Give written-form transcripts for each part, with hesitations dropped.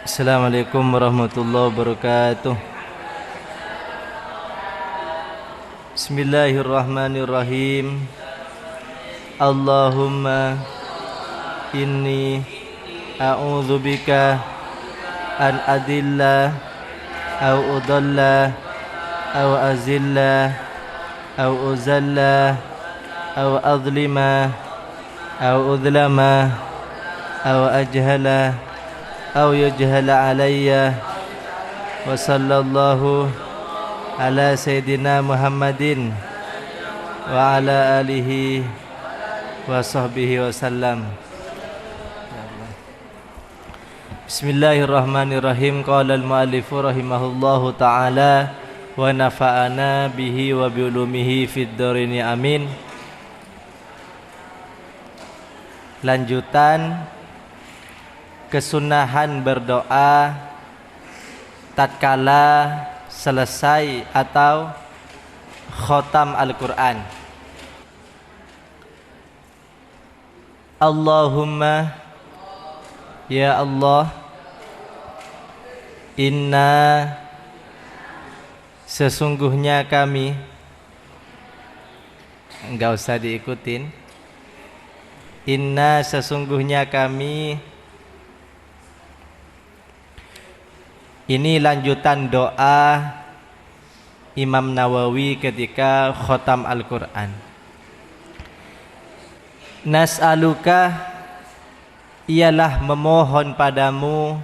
Assalamualaikum warahmatullahi wabarakatuh. Bismillahirrahmanirrahim. Allahumma inni a'udzubika an adilla au udalla au azilla au uzalla au azlima au udlama au ajhala au yujhala alayya wa sallallahu ala sayyidina Muhammadin wa ala alihi wa sahbihi wa sallam. Bismillahirrahmanirrahim. Qala al-mu'allifu rahimahullahu ta'ala wa nafa'ana bihi wa biulumihi fid dharini amin. Lanjutan kesunahan berdoa tatkala selesai atau khotam Al-Quran. Allahumma, ya Allah, inna, sesungguhnya kami. Enggak usah diikutin. Inna, sesungguhnya kami. Ini lanjutan doa Imam Nawawi ketika khotam Al-Quran. Nas'aluka, ialah memohon padamu,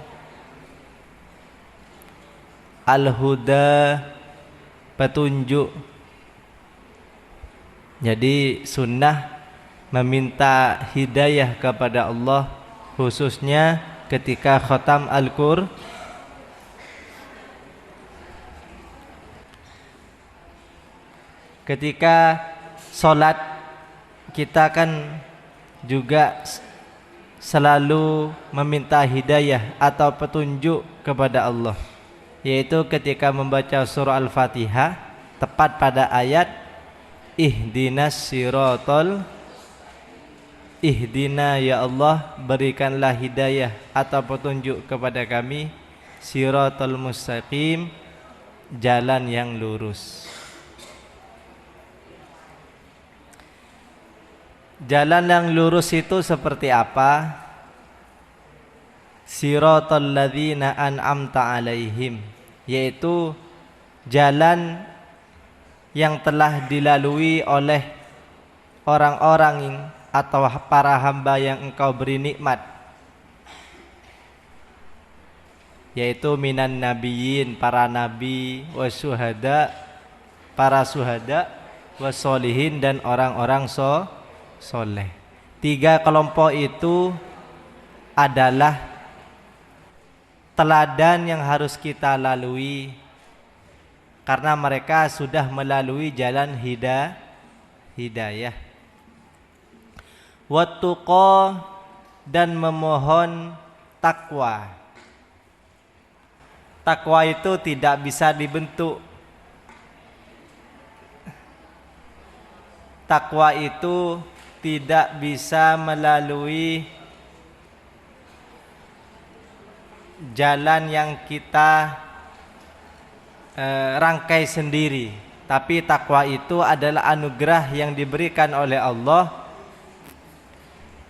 al-huda, petunjuk. Jadi sunnah meminta hidayah kepada Allah, khususnya ketika khotam Al-Quran. Ketika sholat kita kan juga selalu meminta hidayah atau petunjuk kepada Allah, yaitu ketika membaca surah Al-Fatihah tepat pada ayat ihdinas siratal, ihdina ya Allah, berikanlah hidayah atau petunjuk kepada kami, siratal mustaqim, jalan yang lurus. Jalan yang lurus itu seperti apa? Siratal ladzina an'amta alaihim, yaitu jalan yang telah dilalui oleh orang-orang atau para hamba yang engkau beri nikmat, yaitu minan nabiyyin, para nabi, wasyuhada, para syuhada, wassolihin, dan orang-orang soleh. Tiga kelompok itu adalah teladan yang harus kita lalui, karena mereka sudah melalui jalan hidayah. Wattuqa, dan memohon takwa. Takwa itu tidak bisa dibentuk. Takwa itu tidak bisa melalui jalan yang kita rangkai sendiri, tapi takwa itu adalah anugerah yang diberikan oleh Allah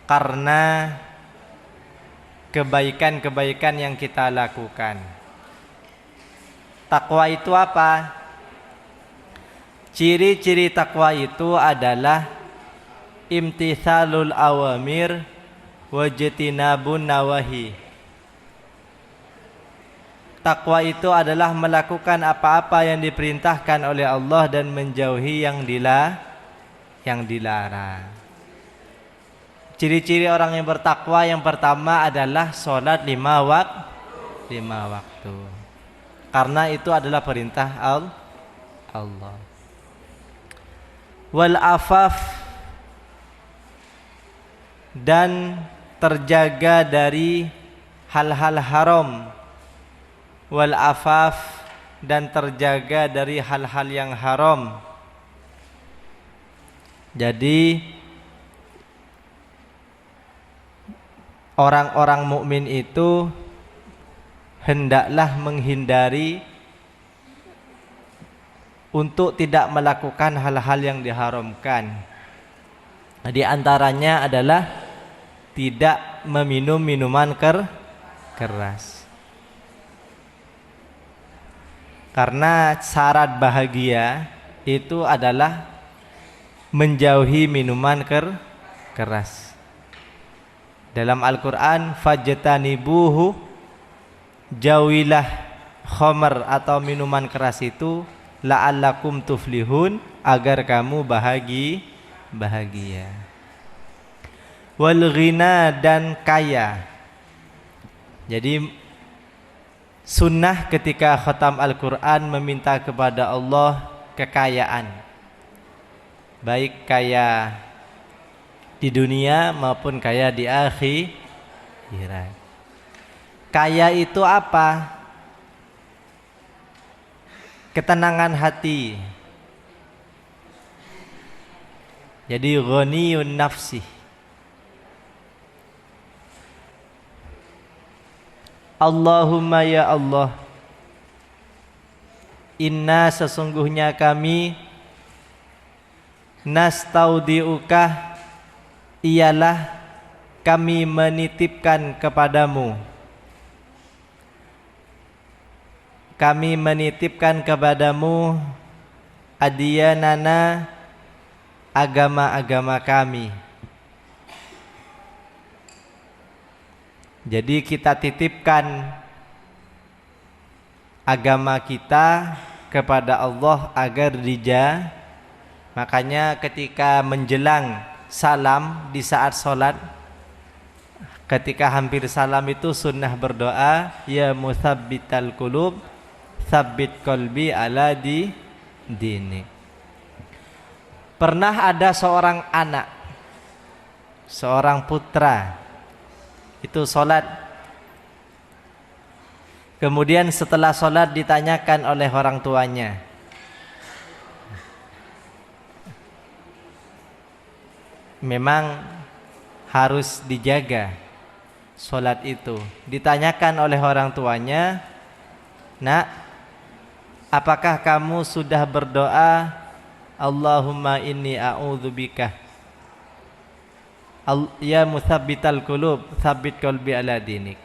karena kebaikan-kebaikan yang kita lakukan. Takwa itu apa? Ciri-ciri takwa itu adalah imtithalul awamir wajtinabun nawahi. Takwa itu adalah melakukan apa-apa yang diperintahkan oleh Allah dan menjauhi yang dilarang. Ciri-ciri orang yang bertakwa yang pertama adalah sholat 5 waktu. Karena itu adalah perintah Allah. Wal afaf, dan terjaga dari hal-hal haram. Wal afaf, dan terjaga dari hal-hal yang haram. Jadi orang-orang mukmin itu hendaklah menghindari untuk tidak melakukan hal-hal yang diharamkan. Di antaranya adalah tidak meminum minuman keras. Karena syarat bahagia itu adalah menjauhi minuman keras. Dalam Al-Quran, fajtanibuhu, jauhilah khamar atau minuman keras itu, la'allakum tuflihun, agar kamu bahagia. Wal ghina, dan kaya. Jadi sunnah ketika khatam Al-Quran meminta kepada Allah kekayaan, baik kaya di dunia maupun kaya di akhirat. Kaya itu apa? Ketenangan hati. Jadi ghaniyun nafsi. Allahumma ya Allah, inna sesungguhnya kami, nastaudiuka, ialah kami menitipkan kepadamu, adiyanana, agama-agama kami. Jadi kita titipkan agama kita kepada Allah agar dijaga. Makanya ketika menjelang salam di saat sholat, ketika hampir salam itu sunnah berdoa, ya muthabbital qulub, tsabbit qalbi ala dinik. Pernah ada seorang anak, seorang putra, itu sholat. Kemudian setelah sholat ditanyakan oleh orang tuanya, memang harus dijaga sholat itu. Ditanyakan oleh orang tuanya, nak, apakah kamu sudah berdoa, Allahumma inni a'udzubika, ya muthabbital qulub, tsabbit qalbi ala dinik.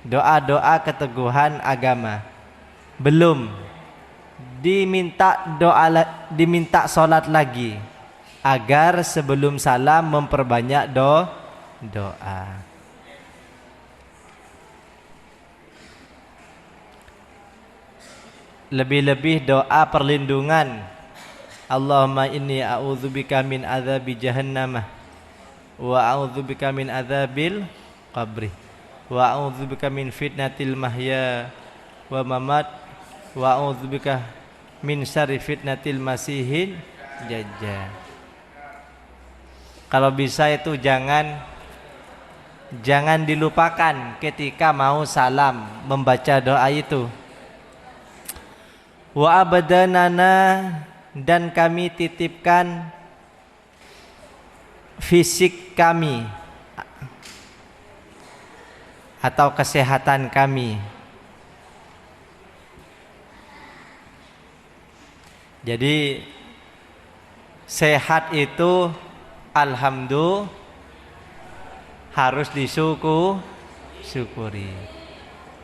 Doa-doa keteguhan agama. Belum. Diminta sholat lagi, agar sebelum salam memperbanyak doa. Lebih-lebih doa perlindungan. Allahumma inni a'udzubika min adzabi jahannamah, wa a'udzubika min adzabil qabri, wa a'udzubika min fitnatil mahya wa mamat, wa a'udzubika min syarri fitnatil masihid dajjal. Kalau bisa itu jangan dilupakan ketika mau salam membaca doa itu. Wa abadanana, dan kami titipkan fisik kami atau kesehatan kami. Jadi sehat itu alhamdulillah harus disyukuri.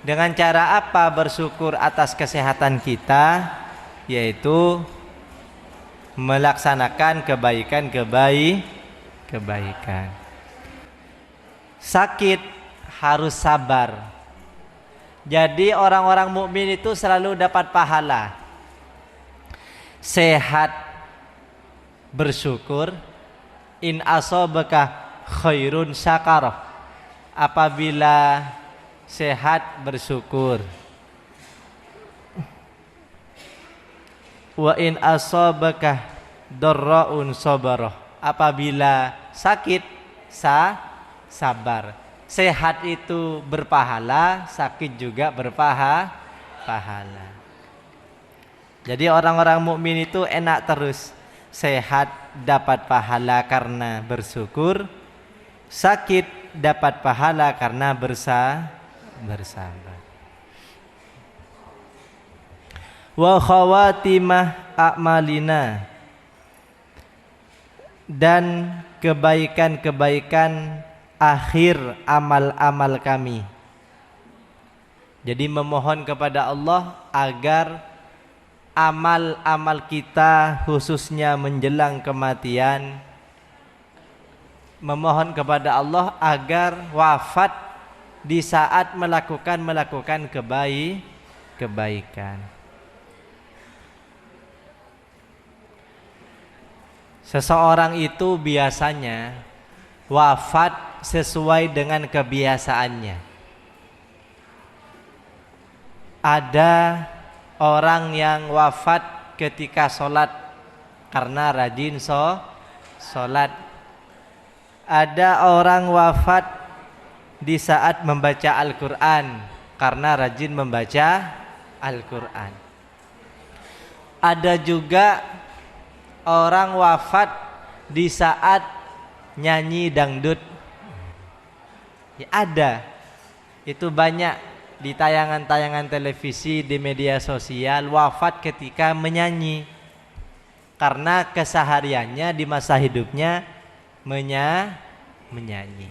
Dengan cara apa bersyukur atas kesehatan kita? Yaitu melaksanakan kebaikan. Sakit harus sabar. Jadi orang-orang mukmin itu selalu dapat pahala. Sehat bersyukur, in asobaka khairun syakarah. Apabila sehat bersyukur. Wa in asobaka darraun sabarah. Apabila sakit sabar. Sehat itu berpahala, sakit juga berpahala. Jadi orang-orang mukmin itu enak terus. Sehat dapat pahala karena bersyukur, sakit dapat pahala karena bersabar. wa khawatimah a'malina, dan kebaikan-kebaikan akhir amal-amal kami. Jadi memohon kepada Allah agar amal-amal kita khususnya menjelang kematian, memohon kepada Allah agar wafat di saat melakukan kebaikan. Seseorang itu biasanya wafat sesuai dengan kebiasaannya. Ada orang yang wafat ketika sholat karena rajin sholat. Ada orang wafat di saat membaca Al-Quran karena rajin membaca Al-Quran. Ada juga orang wafat di saat nyanyi dangdut. Ya, ada. Itu banyak di tayangan-tayangan televisi, di media sosial, wafat ketika menyanyi. Karena kesehariannya di masa hidupnya menyanyi.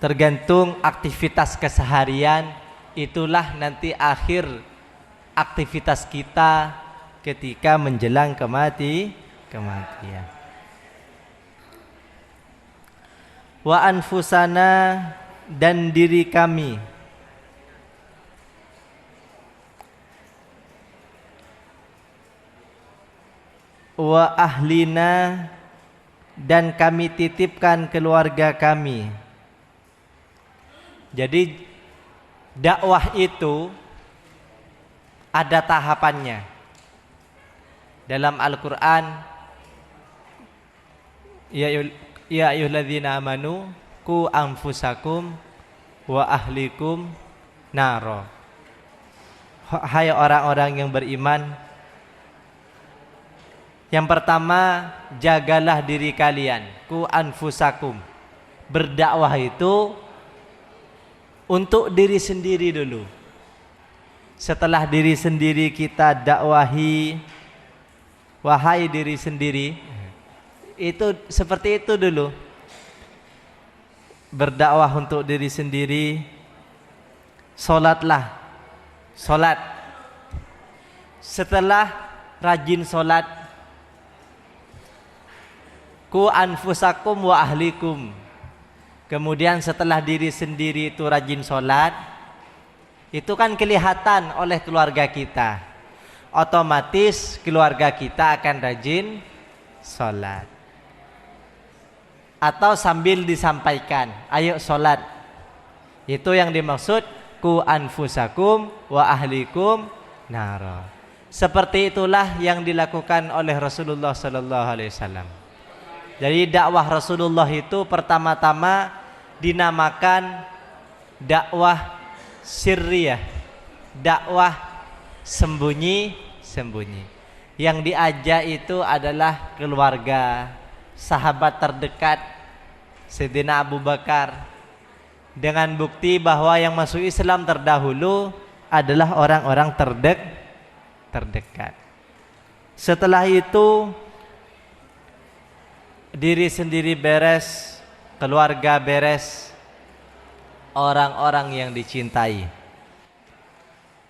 Tergantung aktivitas keseharian, itulah nanti akhir aktivitas kita ketika menjelang kematian. Wa anfusana, dan diri kami. Wa ahlina, dan kami titipkan keluarga kami. Jadi dakwah itu ada tahapannya. Dalam Al-Quran, ya ayyuhalladzina amanu qu anfusakum wa ahlikum naro. Hai orang-orang yang beriman, yang pertama, jagalah diri kalian. Qu anfusakum. Berdakwah itu untuk diri sendiri dulu. Setelah diri sendiri kita dakwahi, wahai diri sendiri, itu seperti itu dulu. Berdakwah untuk diri sendiri. Solatlah, solat. Setelah rajin solat, ku anfusakum wa ahlikum. Kemudian setelah diri sendiri itu rajin sholat, itu kan kelihatan oleh keluarga kita. Otomatis keluarga kita akan rajin sholat. Atau sambil disampaikan, ayo sholat. Itu yang dimaksud ku anfusakum wa ahlikum naro. Seperti itulah yang dilakukan oleh Rasulullah SAW. Jadi dakwah Rasulullah itu pertama-tama dinamakan dakwah sirriyah, dakwah sembunyi-sembunyi. Yang diajak itu adalah keluarga, sahabat terdekat Sayyidina Abu Bakar, dengan bukti bahwa yang masuk Islam terdahulu adalah orang-orang terdekat. Setelah itu diri sendiri beres, keluarga beres, orang-orang yang dicintai.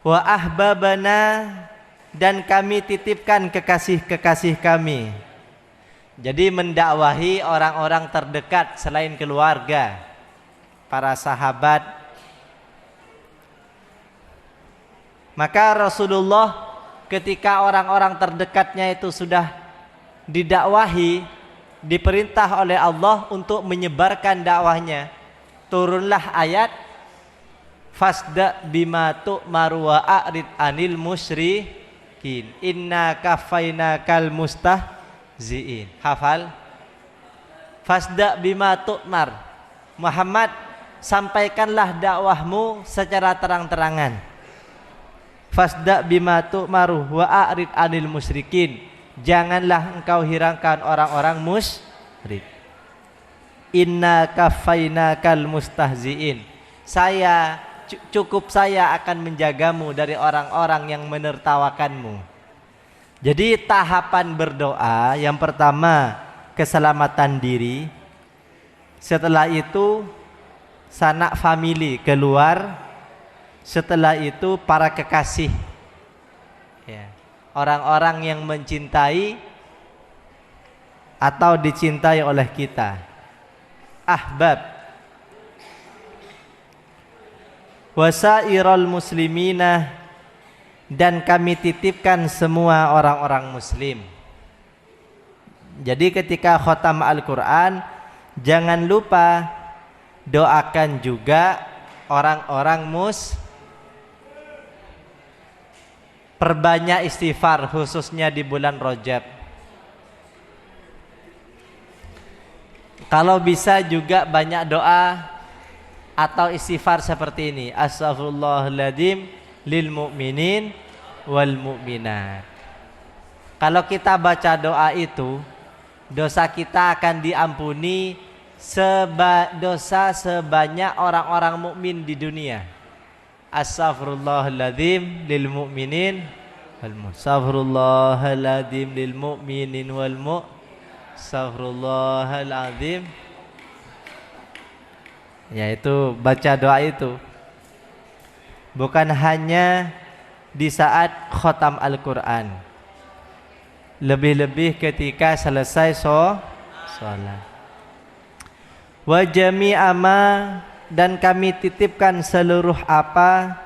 Wa ahbabana, dan kami titipkan kekasih-kekasih kami. Jadi mendakwahi orang-orang terdekat selain keluarga, para sahabat. Maka Rasulullah ketika orang-orang terdekatnya itu sudah didakwahi, diperintah oleh Allah untuk menyebarkan dakwahnya, turunlah ayat fasda bima tu'maru wa a'rid anil musyrikin inna kafainakal mustahziin. Hafal? Fasda bima tu'mar, Muhammad, sampaikanlah dakwahmu secara terang-terangan. Fasda bima tu'maru wa a'rid anil musyrikin, janganlah engkau hirangkan orang-orang musyrik. Inna kafainakal mustahziin, cukup saya akan menjagamu dari orang-orang yang menertawakanmu. Jadi tahapan berdoa yang pertama keselamatan diri, setelah itu sanak famili keluar, setelah itu para kekasih, ya, orang-orang yang mencintai atau dicintai oleh kita, ahbab, wasairul muslimina, dan kami titipkan semua orang-orang muslim. Jadi ketika khotam Al-Quran, jangan lupa doakan juga orang-orang perbanyak istighfar, khususnya di bulan Rajab. Kalau bisa juga banyak doa atau istighfar seperti ini, astaghfirullahaladzim lil mu'minin wal mu'minat. Kalau kita baca doa itu, dosa kita akan diampuni dosa sebanyak orang-orang mukmin di dunia. Astaghfirullahaladzim lil mu'minin wal mu'minat. Astaghfirullahaladzim lil mu'minin wal mu'minat. Astaghfirullahaladzim. Yaitu baca doa itu bukan hanya di saat khotam Al-Quran, lebih-lebih ketika selesai sholat. Wa jami'a ma, dan kami titipkan seluruh apa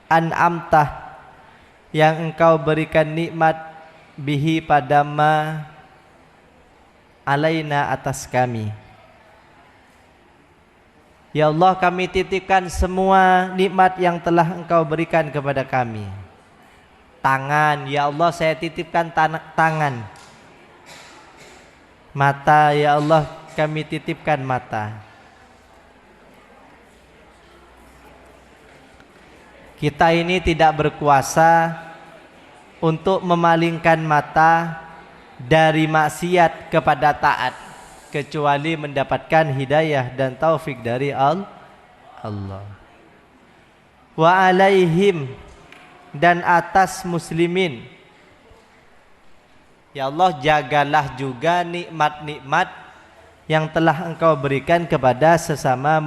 an'amtah yang engkau berikan nikmat bihi pada ma alaina atas kami. Ya Allah, kami titipkan semua nikmat yang telah engkau berikan kepada kami. Tangan, ya Allah saya titipkan tangan. Mata, ya Allah kami titipkan mata. Kita ini tidak berkuasa untuk memalingkan mata dari maksiat kepada taat, kecuali mendapatkan hidayah dan taufik dari Allah. Wa alaihim, dan atas muslimin, ya Allah jagalah juga nikmat-nikmat yang telah engkau berikan kepada sesama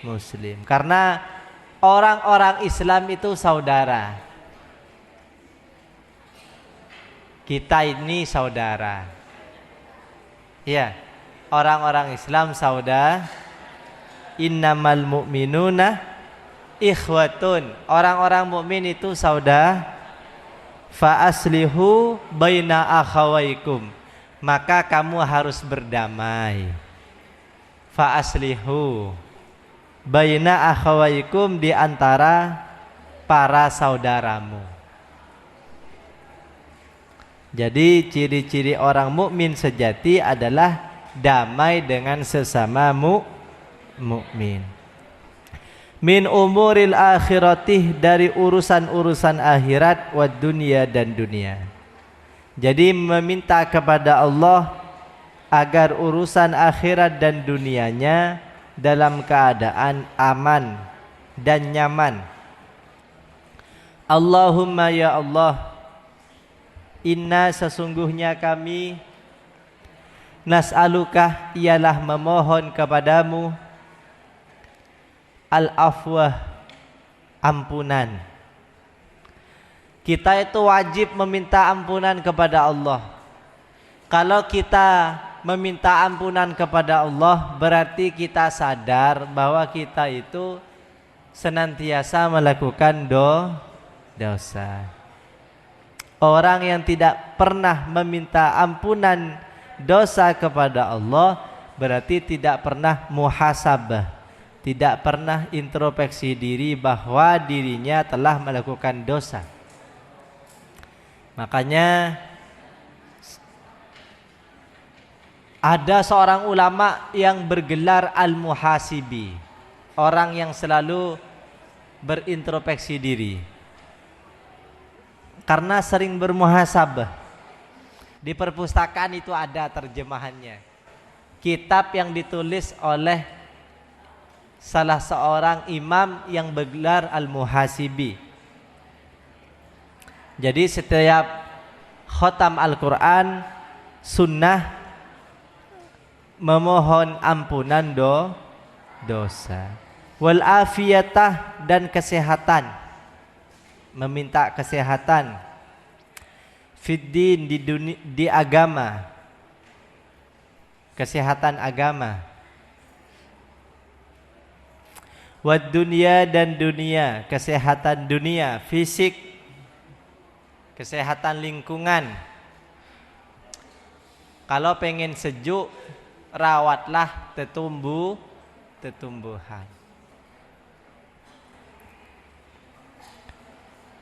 muslim. Karena orang-orang Islam itu saudara. Kita ini saudara. Ya, orang-orang Islam saudara. Innamal mu'minuna ikhwatun. Orang-orang mukmin itu saudara. Fa aslihu baina akhawaikum. Maka kamu harus berdamai. Fa aslihu baina akhawaikum, di antara para saudaramu. Jadi ciri-ciri orang mukmin sejati adalah damai dengan sesama mukmin. Min umuril akhiratih, dari urusan-urusan akhirat, wa dunia, dan dunia. Jadi meminta kepada Allah agar urusan akhirat dan dunianya dalam keadaan aman dan nyaman. Allahumma ya Allah, inna sesungguhnya kami, nas'alukah ialah memohon kepadamu, al-afwah, ampunan. Kita itu wajib meminta ampunan kepada Allah. Kalau kita meminta ampunan kepada Allah, berarti kita sadar bahwa kita itu senantiasa melakukan dosa. Orang yang tidak pernah meminta ampunan dosa kepada Allah berarti tidak pernah muhasabah, tidak pernah introspeksi diri bahwa dirinya telah melakukan dosa. Makanya ada seorang ulama yang bergelar al-muhasibi, orang yang selalu berintrospeksi diri karena sering bermuhasabah. Di perpustakaan itu ada terjemahannya, kitab yang ditulis oleh salah seorang imam yang bergelar Al-Muhasibi. Jadi setiap khatam Al-Quran sunnah memohon ampunan dosa. Wal afiyatah, dan kesehatan, meminta kesehatan. Fiddin, di agama, kesehatan agama. Wad dunia, dan dunia, kesehatan dunia, fisik, kesehatan lingkungan. Kalau pengen sejuk, rawatlah tumbuhan.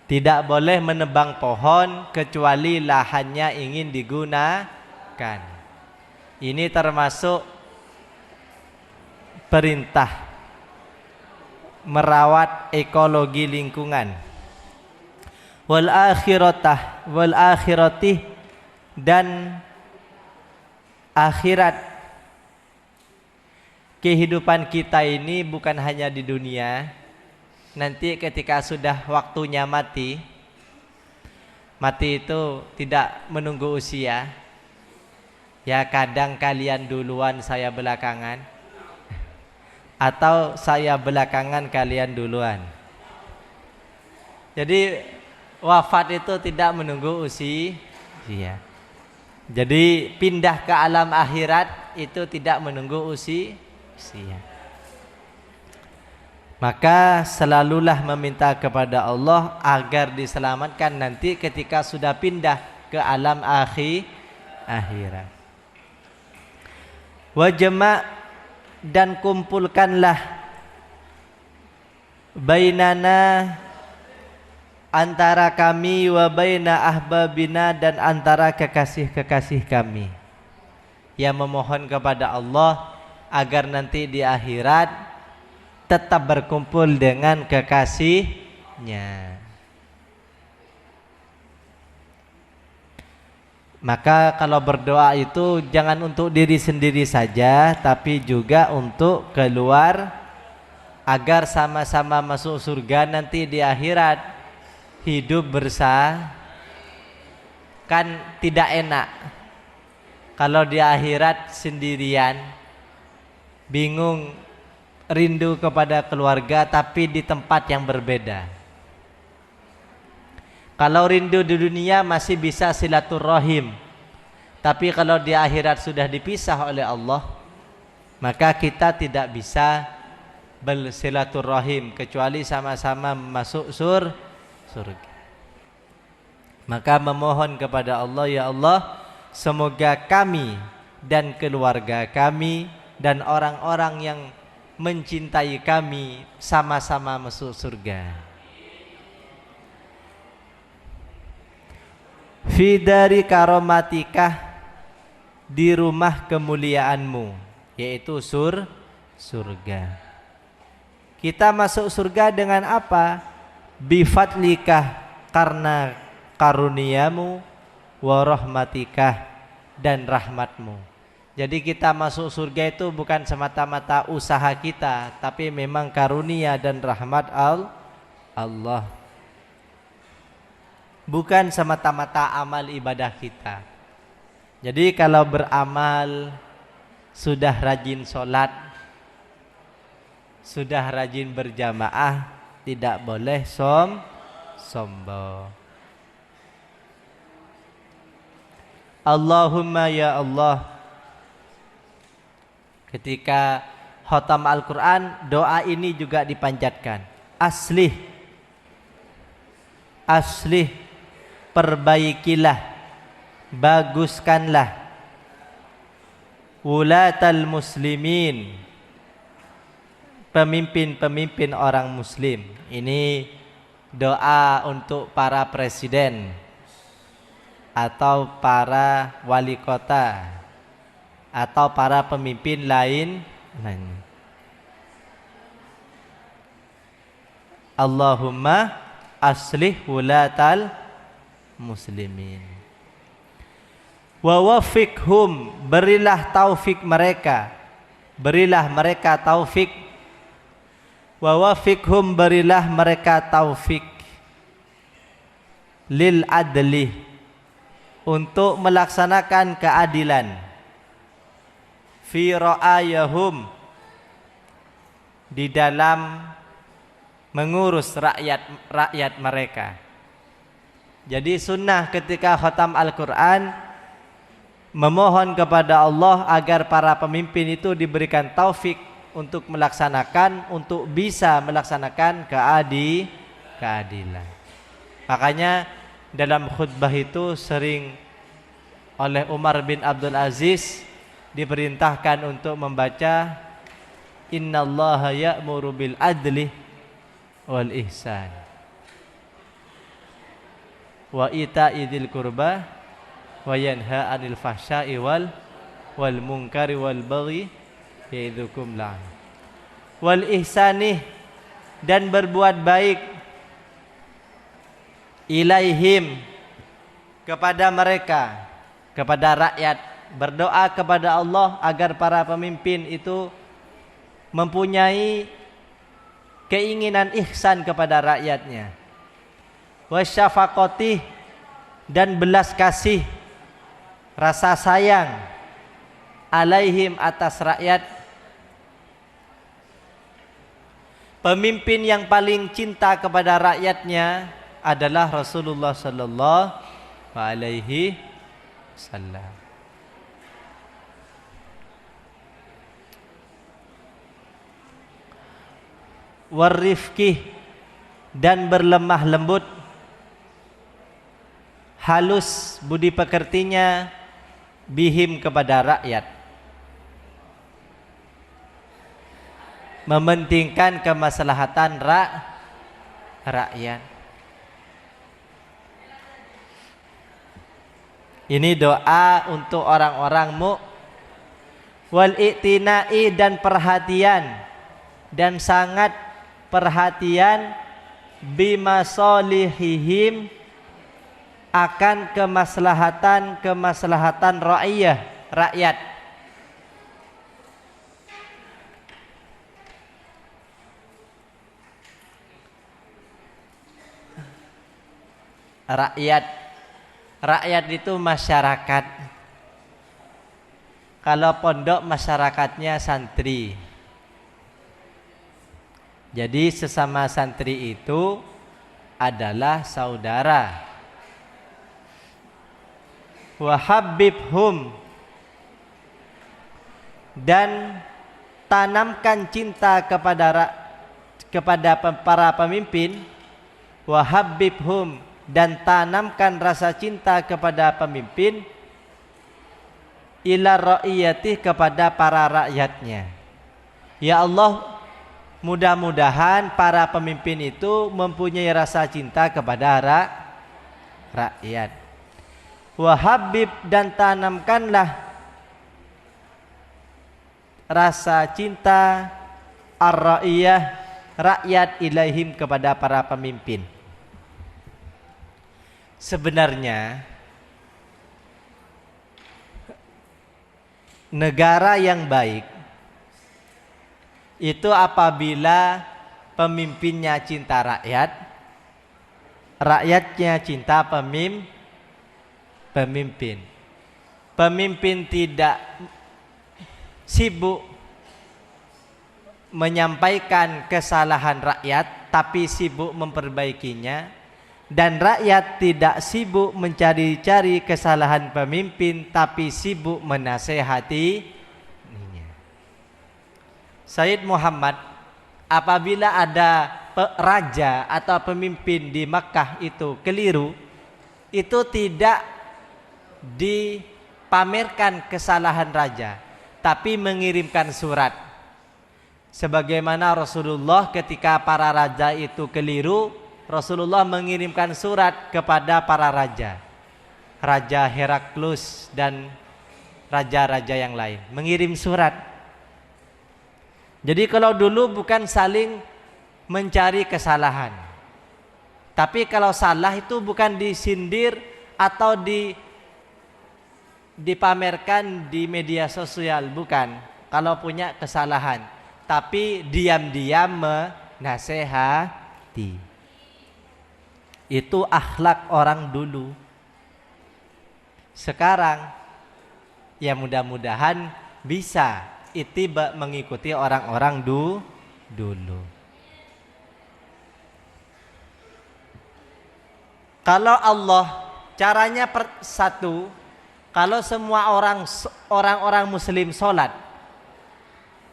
Tidak boleh menebang pohon kecuali lahannya ingin digunakan. Ini termasuk perintah merawat ekologi lingkungan. Wal akhiratih, dan akhirat. Kehidupan kita ini bukan hanya di dunia. Nanti ketika sudah waktunya mati itu tidak menunggu usia. Ya, kadang kalian duluan, saya belakangan, atau saya belakangan kalian duluan. Jadi wafat itu tidak menunggu usia. Jadi pindah ke alam akhirat itu tidak menunggu usia. Maka selalulah meminta kepada Allah agar diselamatkan nanti ketika sudah pindah ke alam akhirat. Wajma', dan kumpulkanlah bainana, antara kami, wa baina ahbabina, dan antara kekasih-kekasih kami. Yang memohon kepada Allah agar nanti di akhirat tetap berkumpul dengan kekasihnya. Maka kalau berdoa itu jangan untuk diri sendiri saja, tapi juga untuk keluar, agar sama-sama masuk surga nanti di akhirat. Hidup bersama kan tidak enak kalau di akhirat sendirian, bingung, rindu kepada keluarga tapi di tempat yang berbeda. Kalau rindu di dunia masih bisa silaturahim, tapi kalau di akhirat sudah dipisah oleh Allah, maka kita tidak bisa bersilaturahim kecuali sama-sama masuk surga. Maka memohon kepada Allah, ya Allah, semoga kami dan keluarga kami dan orang-orang yang mencintai kami sama-sama masuk surga. Fi dari karomatikah, di rumah kemuliaanmu, yaitu surga. Kita masuk surga dengan apa? Bifadlikah, karena karuniamu, wa rahmatikah, dan rahmatmu. Jadi kita masuk surga itu bukan semata-mata usaha kita, tapi memang karunia dan rahmat Allah. Bukan semata-mata amal ibadah kita. Jadi kalau beramal, sudah rajin sholat, sudah rajin berjamaah, tidak boleh sombong. Allahumma ya Allah. Ketika khatam Al-Quran, doa ini juga dipanjatkan. Aslih, perbaikilah, baguskanlah, wulatal muslimin, pemimpin-pemimpin orang muslim. Ini doa untuk para presiden atau para wali kota atau para pemimpin lain. Allahumma aslih wulatal muslimin wa waffiqhum, berilah taufik mereka, berilah mereka taufik Wa wafiqhum, berilah mereka taufik lil adli, untuk melaksanakan keadilan, fi ra'ayahum, di dalam mengurus rakyat mereka. Jadi sunnah ketika khatam Al-Quran memohon kepada Allah agar para pemimpin itu diberikan taufik untuk melaksanakan, untuk bisa melaksanakan keadilan. Makanya dalam khutbah itu sering oleh Umar bin Abdul Aziz diperintahkan untuk membaca innallaha ya'muru bil adli wal ihsan wa ita'i dzil qurba wa yanha 'anil fahsya'i wal munkari wal baghi ya'idzukum la'an wal ihsani, dan berbuat baik, ilaihim, kepada mereka, kepada rakyat. Berdoa kepada Allah agar para pemimpin itu mempunyai keinginan ihsan kepada rakyatnya. Wasyafaqati, dan belas kasih, rasa sayang, alaihim, atas rakyat. Pemimpin yang paling cinta kepada rakyatnya adalah Rasulullah sallallahu alaihi wasallam. Warifqih, dan berlemah lembut, halus budi pekertinya, bihim, kepada rakyat, mementingkan kemaslahatan rakyat. Ini doa untuk orang-orang wal i'tina'i, dan perhatian, dan sangat perhatian, bimasolihihim, akan kemaslahatan rakyat. Rakyat itu masyarakat. Kalau pondok masyarakatnya santri. Jadi sesama santri itu adalah saudara. Wahabibhum, dan tanamkan cinta kepada para pemimpin. Wahabibhum, dan tanamkan rasa cinta kepada pemimpin. Ila ra'iyati, kepada para rakyatnya. Ya Allah, mudah-mudahan para pemimpin itu mempunyai rasa cinta kepada rakyat. Wahabib, dan tanamkanlah rasa cinta ar-ra'iyah, rakyat, ilaihim, kepada para pemimpin. Sebenarnya negara yang baik itu apabila pemimpinnya cinta rakyat, rakyatnya cinta pemimpin. Pemimpin tidak sibuk menyampaikan kesalahan rakyat, tapi sibuk memperbaikinya. Dan rakyat tidak sibuk mencari-cari kesalahan pemimpin, tapi sibuk menasehatinya. Sayyid Muhammad, apabila ada raja atau pemimpin di Makkah itu keliru, itu tidak dipamerkan kesalahan raja, tapi mengirimkan surat. Sebagaimana Rasulullah ketika para raja itu keliru, Rasulullah mengirimkan surat kepada para raja, Raja Heraklus dan raja-raja yang lain, mengirim surat. Jadi kalau dulu bukan saling mencari kesalahan, tapi kalau salah itu bukan disindir atau dipamerkan di media sosial, bukan. Kalau punya kesalahan, tapi diam-diam nasihati. Itu akhlak orang dulu. Sekarang ya mudah-mudahan bisa ittiba mengikuti orang-orang dulu. Kalau Allah caranya satu, kalau semua orang-orang muslim sholat,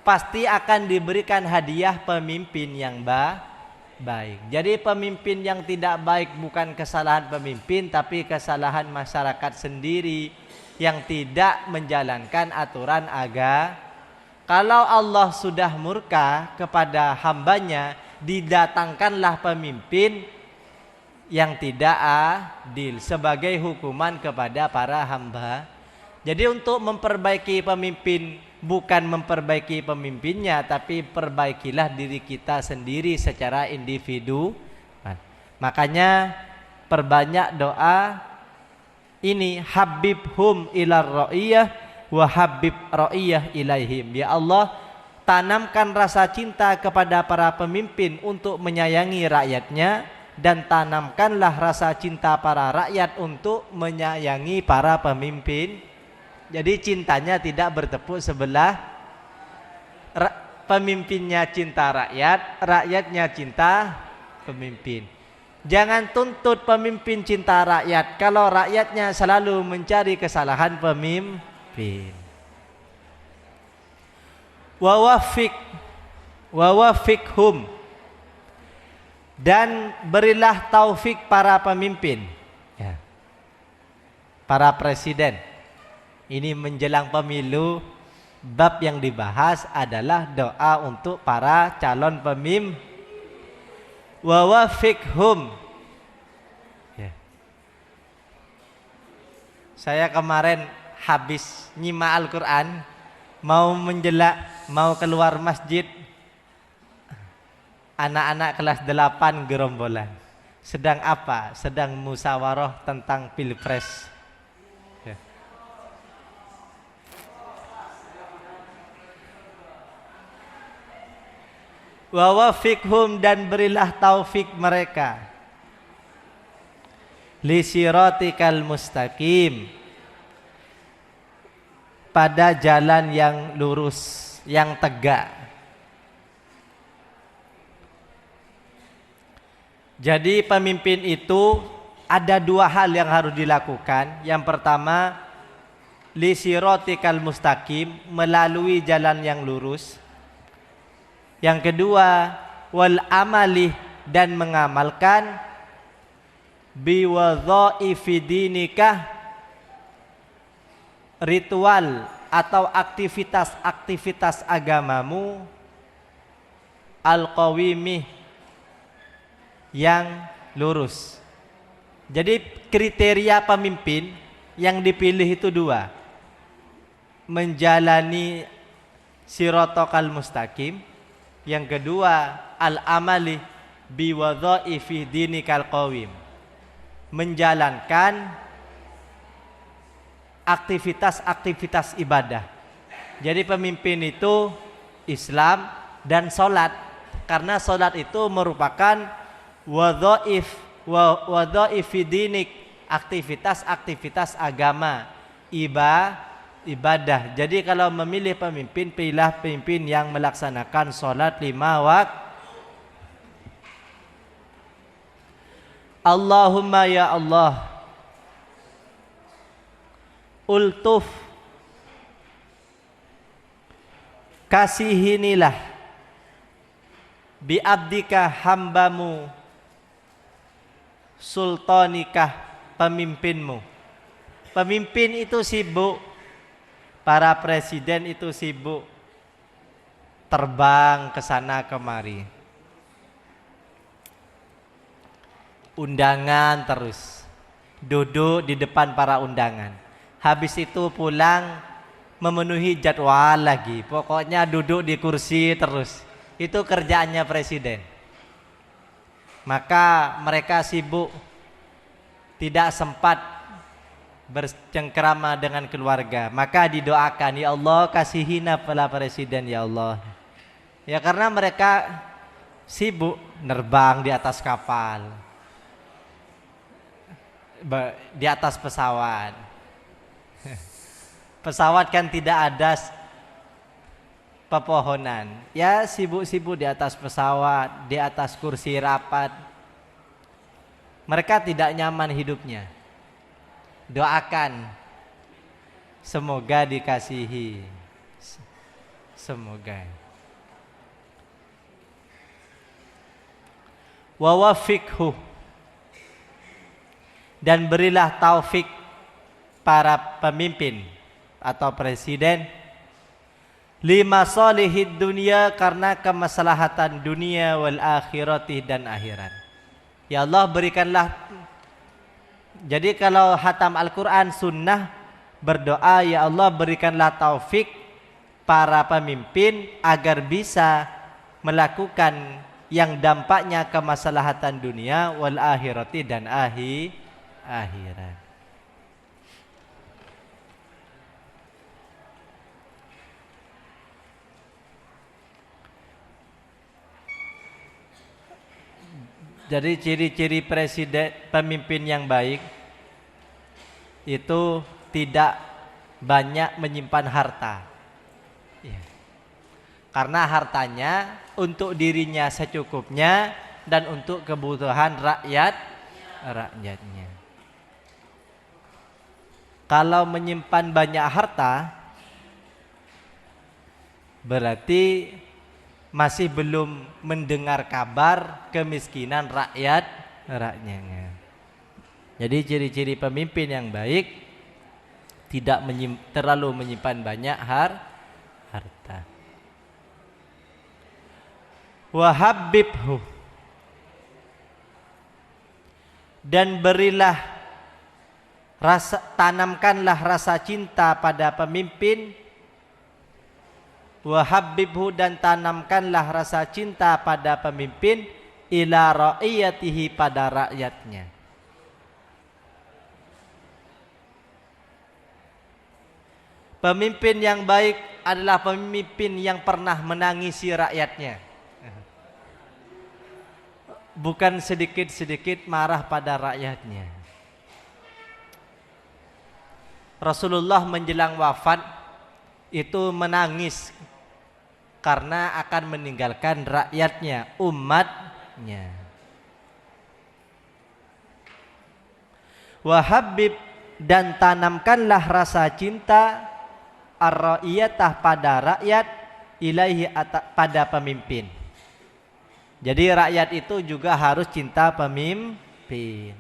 pasti akan diberikan hadiah pemimpin yang baik. Jadi pemimpin yang tidak baik bukan kesalahan pemimpin, tapi kesalahan masyarakat sendiri yang tidak menjalankan aturan agama. Kalau Allah sudah murka kepada hambanya, didatangkanlah pemimpin yang tidak adil sebagai hukuman kepada para hamba. Jadi untuk memperbaiki pemimpin, bukan memperbaiki pemimpinnya, tapi perbaikilah diri kita sendiri secara individu. Makanya perbanyak doa ini, habibhum ilar ra'iyah wa habib ra'iyah ilaihim. Ya Allah, tanamkan rasa cinta kepada para pemimpin untuk menyayangi rakyatnya, dan tanamkanlah rasa cinta para rakyat untuk menyayangi para pemimpin. Jadi cintanya tidak bertepuk sebelah, pemimpinnya cinta rakyat, rakyatnya cinta pemimpin. Jangan tuntut pemimpin cinta rakyat kalau rakyatnya selalu mencari kesalahan pemimpin. Wawafikhum, dan berilah taufik para pemimpin, ya. Para presiden. Ini menjelang pemilu, bab yang dibahas adalah doa untuk para calon pemimpin. Wawafikhum, ya. Saya kemarin habis nyimak Al-Quran, mau keluar masjid, anak-anak kelas 8 gerombolan. Sedang apa? Sedang musyawarah tentang pilpres. Ya. Wa wafiqhum, dan berilah taufik mereka li siratikal mustaqim, pada jalan yang lurus, yang tegak. Jadi pemimpin itu ada dua hal yang harus dilakukan. Yang pertama, li siratikal mustaqim, melalui jalan yang lurus. Yang kedua, wal amali, dan mengamalkan bi wadhaifi dinika, ritual atau aktivitas agamamu, al-qawimih, yang lurus. Jadi kriteria pemimpin yang dipilih itu dua: menjalani siratal mustaqim, yang kedua al-amali bi wadhaifi dinikal qawim, menjalankan aktivitas ibadah. Jadi pemimpin itu Islam dan sholat, karena sholat itu merupakan wadhaif dinik, aktivitas agama, ibadah. Jadi kalau memilih pemimpin, pilihlah pemimpin yang melaksanakan sholat 5 waktu. Allahumma ya Allah, ultuf, kasihinilah bi abdika, hambamu, sultanikah, pemimpinmu. Pemimpin itu sibuk, para presiden itu sibuk terbang ke sana kemari, undangan terus, duduk di depan para undangan. Habis itu pulang memenuhi jadwal lagi. Pokoknya duduk di kursi terus. Itu kerjaannya presiden. Maka mereka sibuk, tidak sempat bercengkrama dengan keluarga. Maka didoakan, ya Allah kasihilah para presiden ya Allah. Ya karena mereka sibuk nerbang di atas kapal, di atas pesawat. Pesawat kan tidak ada pepohonan, ya sibuk-sibuk di atas pesawat, di atas kursi rapat. Mereka tidak nyaman hidupnya. Doakan semoga dikasihi, semoga. Wa wafiqhu, dan berilah taufik para pemimpin atau presiden lima solihid dunia, karena kemaslahatan dunia wal akhirati, dan akhirat. Ya Allah berikanlah. Jadi kalau hatam Al-Quran sunnah berdoa, ya Allah berikanlah taufik para pemimpin agar bisa melakukan yang dampaknya kemaslahatan dunia wal akhirati, dan akhirat. Jadi ciri-ciri presiden, pemimpin yang baik itu tidak banyak menyimpan harta. Ya. Karena hartanya untuk dirinya secukupnya dan untuk kebutuhan rakyatnya. Kalau menyimpan banyak harta, berarti masih belum mendengar kabar kemiskinan rakyatnya. Jadi ciri-ciri pemimpin yang baik tidak terlalu menyimpan banyak harta. Wahabibhu, dan berilah tanamkanlah rasa cinta pada pemimpin. Wahabibhu, dan tanamkanlah rasa cinta pada pemimpin ila ra'iyatihi, pada rakyatnya. Pemimpin yang baik adalah pemimpin yang pernah menangisi rakyatnya, bukan sedikit-sedikit marah pada rakyatnya. Rasulullah menjelang wafat itu menangis karena akan meninggalkan rakyatnya, umatnya. Wahabib, dan tanamkanlah rasa cinta ar-ra'iyatah, pada rakyat, ilaihi, pada pemimpin. Jadi rakyat itu juga harus cinta pemimpin.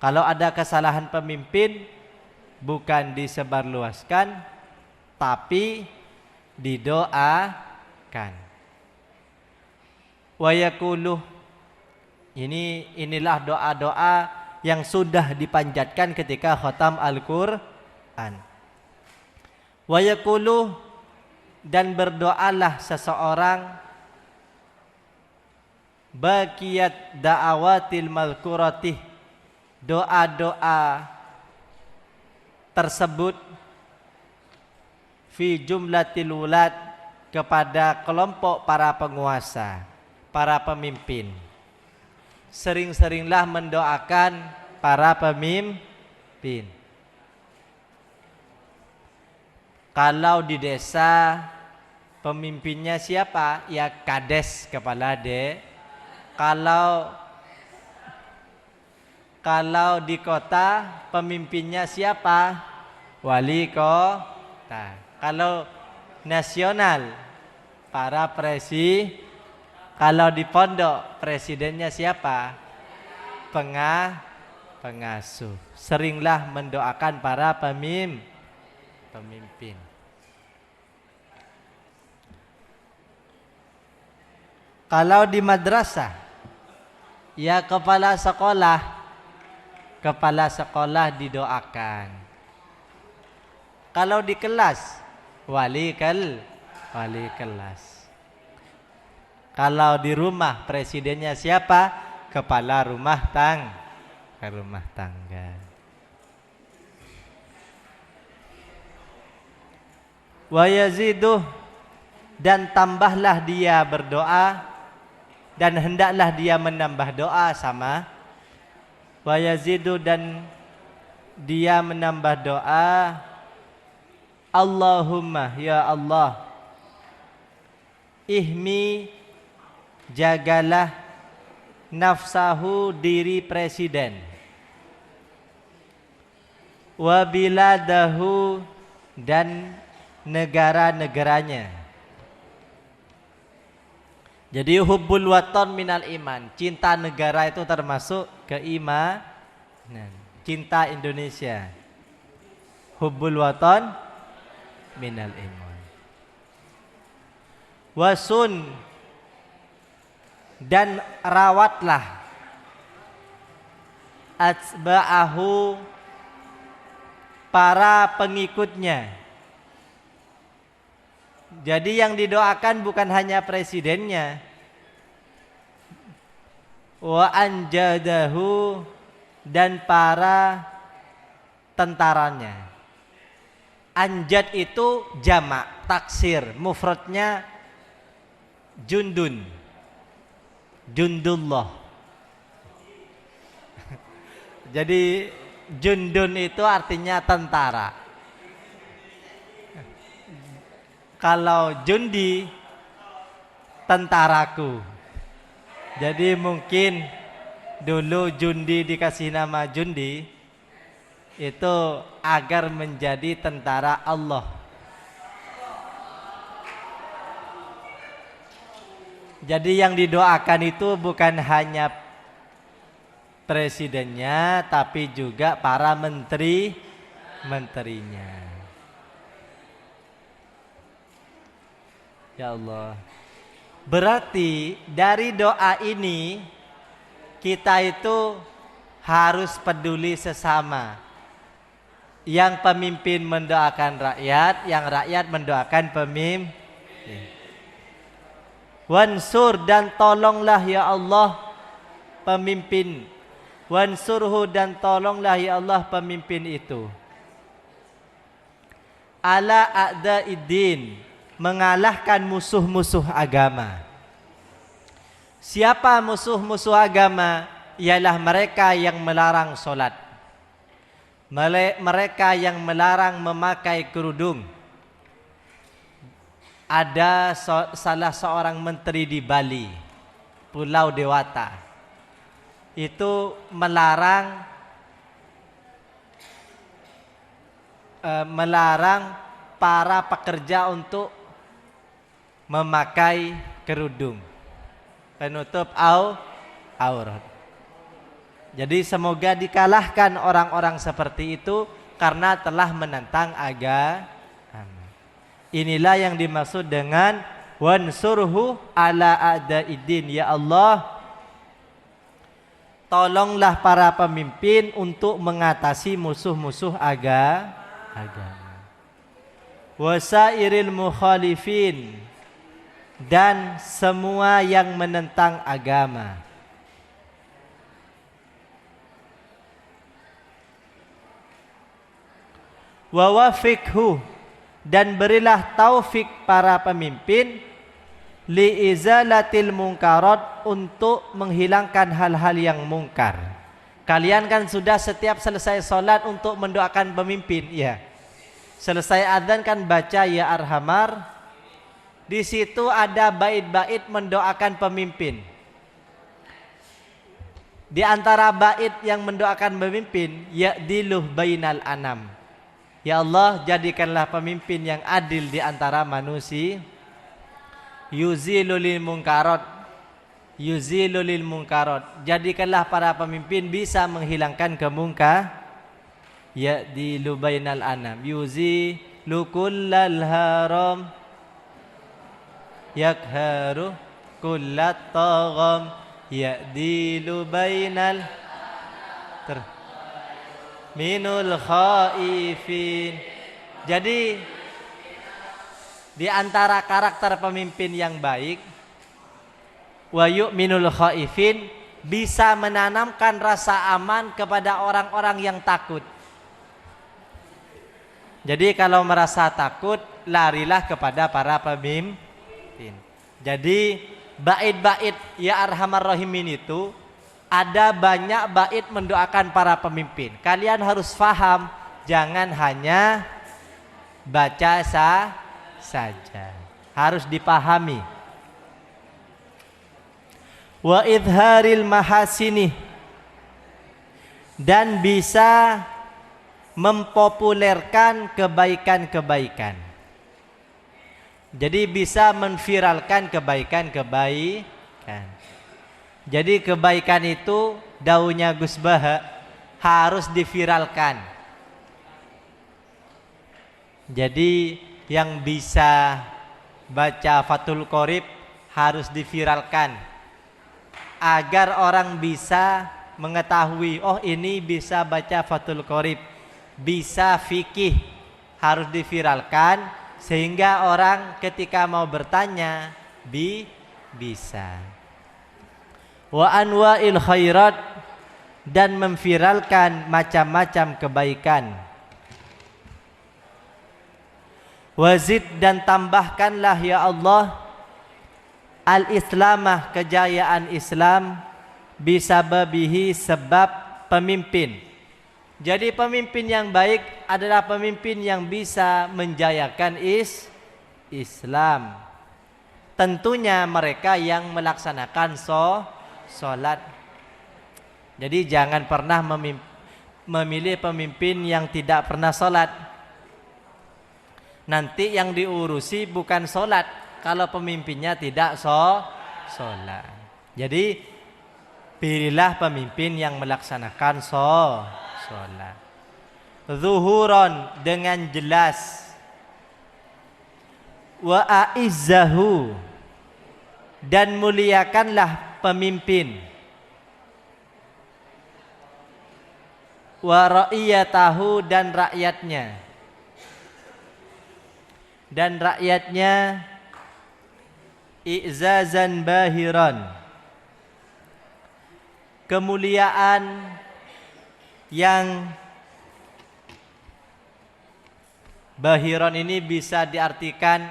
Kalau ada kesalahan pemimpin, bukan disebarluaskan, tapi didoakan. Wa yaqulu, inilah doa-doa yang sudah dipanjatkan ketika khatam Al-Qur'an. Wa yaqulu, dan berdoalah seseorang baqiyat da'awatil malkuratih, doa-doa tersebut fi jumlatil wulad, kepada kelompok para penguasa, para pemimpin. Sering-seringlah mendoakan para pemimpin. Kalau di desa pemimpinnya siapa? Ya kades, kepala Kalau di kota pemimpinnya siapa? Wali kota. Kalau nasional, para kalau di pondok presidennya siapa? Pengasuh. Seringlah mendoakan para pemimpin. Kalau di madrasah, ya kepala sekolah didoakan. Kalau di kelas, wali kelas. Kalau di rumah, presidennya siapa? Kepala rumah tangga. Wa yaziduh, dan tambahlah dia berdoa, dan hendaklah dia menambah doa sama. Wa yazidu, dan dia menambah doa, Allahumma, ya Allah, ihmi, jagalah nafsahu, diri presiden, wa biladahu, dan negara-negaranya. Jadi hubbul watan minal iman, cinta negara itu termasuk keimanan. Cinta Indonesia, hubbul watan minal iman. Wasun, dan rawatlah atsba'ahu, para pengikutnya. Jadi yang didoakan bukan hanya presidennya, wa anjadahu, dan para tentaranya. Anjad itu jamak, taksir, mufradnya jundun, jundullah. Jadi jundun itu artinya tentara. Kalau jundi, tentaraku. Jadi mungkin dulu jundi dikasih nama jundi itu agar menjadi tentara Allah. Jadi yang didoakan itu bukan hanya presidennya, tapi juga para menterinya. Ya Allah. Berarti dari doa ini kita itu harus peduli sesama. Yang pemimpin mendoakan rakyat, yang rakyat mendoakan pemimpin. Wansur, dan tolonglah ya Allah pemimpin. Wansurhu, dan tolonglah ya Allah pemimpin itu. Ala a'daiddin, mengalahkan musuh-musuh agama. Siapa musuh-musuh agama? Ialah mereka yang melarang solat, mereka yang melarang memakai kerudung. Ada salah seorang menteri di Bali, Pulau Dewata, itu melarang para pekerja untuk memakai kerudung penutup aurat. Jadi semoga dikalahkan orang-orang seperti itu karena telah menentang agama. Inilah yang dimaksud dengan wansurhu ala a'daiddin. Ya Allah, tolonglah para pemimpin untuk mengatasi musuh-musuh agama. Wasairil mukhalifin, dan semua yang menentang agama. Wa wafiqhu, dan berilah taufik para pemimpin li izalatil munkarat, untuk menghilangkan hal-hal yang mungkar. Kalian kan sudah setiap selesai sholat untuk mendoakan pemimpin, ya. Selesai adzan kan baca ya arhamar. Di situ ada bait-bait mendoakan pemimpin. Di antara bait yang mendoakan pemimpin, ya'diluh bainal anam. Ya Allah, jadikanlah pemimpin yang adil di antara manusia. Yuzilul munkarat, yuzilul munkarat. Jadikanlah para pemimpin bisa menghilangkan kemungkaran. Ya'dilu bainal anam, yuzilu kullal haram, yakharu kullat tagham, ya'dilu bainal minul khaifin. Jadi di antara karakter pemimpin yang baik, wa yu'minul khaifin, bisa menanamkan rasa aman kepada orang-orang yang takut. Jadi kalau merasa takut, larilah kepada para Jadi bait-bait ya arhamar rahimin itu ada banyak bait mendoakan para pemimpin. Kalian harus faham, jangan hanya baca saja. Harus dipahami. Wa idharil mahasini, dan bisa mempopulerkan kebaikan-kebaikan. Jadi bisa menviralkan kebaikan-kebaikan. Jadi kebaikan itu daunnya Gus Baha harus diviralkan. Jadi yang bisa baca Fathul Qorib harus diviralkan agar orang bisa mengetahui, oh ini bisa baca Fathul Qorib, bisa fikih, harus diviralkan sehingga orang ketika mau bertanya bisa. Wa anwa'il khairat, dan memviralkan macam-macam kebaikan. Wazid, dan tambahkanlah ya Allah al-islamah, kejayaan Islam, bisababihi, sebab pemimpin. Jadi pemimpin yang baik adalah pemimpin yang bisa menjayakan Islam. Tentunya mereka yang melaksanakan sholat. Jadi jangan pernah memilih pemimpin yang tidak pernah sholat. Nanti yang diurusi bukan sholat kalau pemimpinnya tidak sholat. Jadi pilihlah pemimpin yang melaksanakan sholat. Zuhuron, dengan jelas. Wa a'izzahu, dan muliakanlah pemimpin. Wa ra'iyatahu, dan rakyatnya. Dan rakyatnya i'zazan bahiran, kemuliaan yang bahiron ini bisa diartikan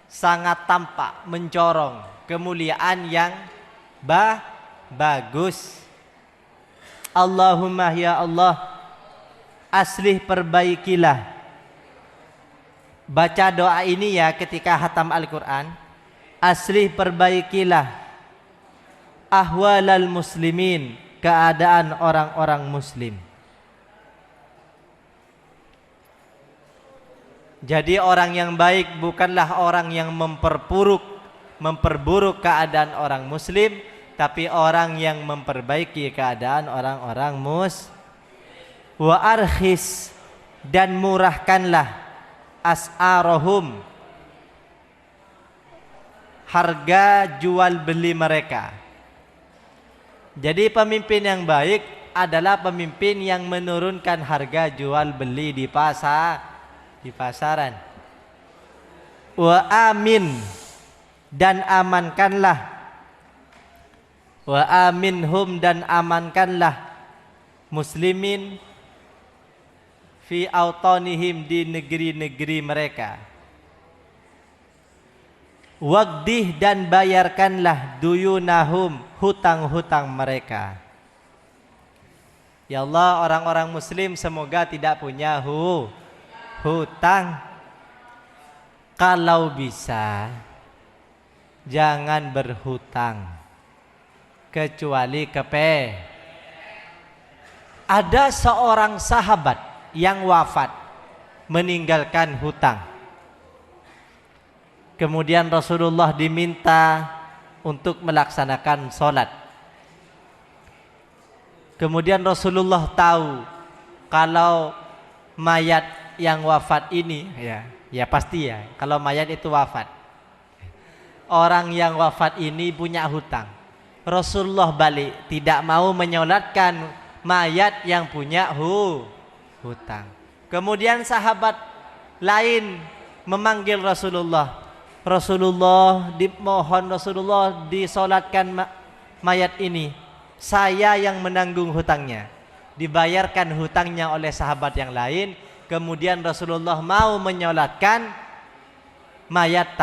sangat tampak, mencorong, kemuliaan yang bagus. Allahumma ya Allah, aslih, perbaikilah. Baca doa ini ya ketika khatam Al-Quran. Aslih, perbaikilah ahwalal muslimin, keadaan orang-orang muslim. Jadi orang yang baik bukanlah orang yang memperburuk keadaan orang muslim, tapi orang yang memperbaiki keadaan orang-orang wa arkhis, dan murahkanlah as'arahum, harga jual beli mereka. Jadi pemimpin yang baik adalah pemimpin yang menurunkan harga jual beli di pasaran. Wa amin, dan amankanlah. Wa aminhum, dan amankanlah muslimin fi autanihim, di negeri-negeri mereka. Waqdih, dan bayarkanlah duyunahum, hutang-hutang mereka. Ya Allah, orang-orang muslim semoga tidak punya hutang. Kalau bisa jangan berhutang kecuali ada seorang sahabat yang wafat meninggalkan hutang. Kemudian Rasulullah diminta untuk melaksanakan sholat. Kemudian Rasulullah tahu kalau mayat yang wafat ini, ya pasti ya, kalau mayat itu wafat, orang yang wafat ini punya hutang. Rasulullah balik, tidak mau menyolatkan mayat yang punya hutang. Kemudian sahabat lain memanggil Rasulullah. Dimohon Rasulullah disolatkan mayat ini. Saya yang menanggung hutangnya. Dibayarkan hutangnya oleh sahabat yang lain. Kemudian Rasulullah mau menyolatkan mayat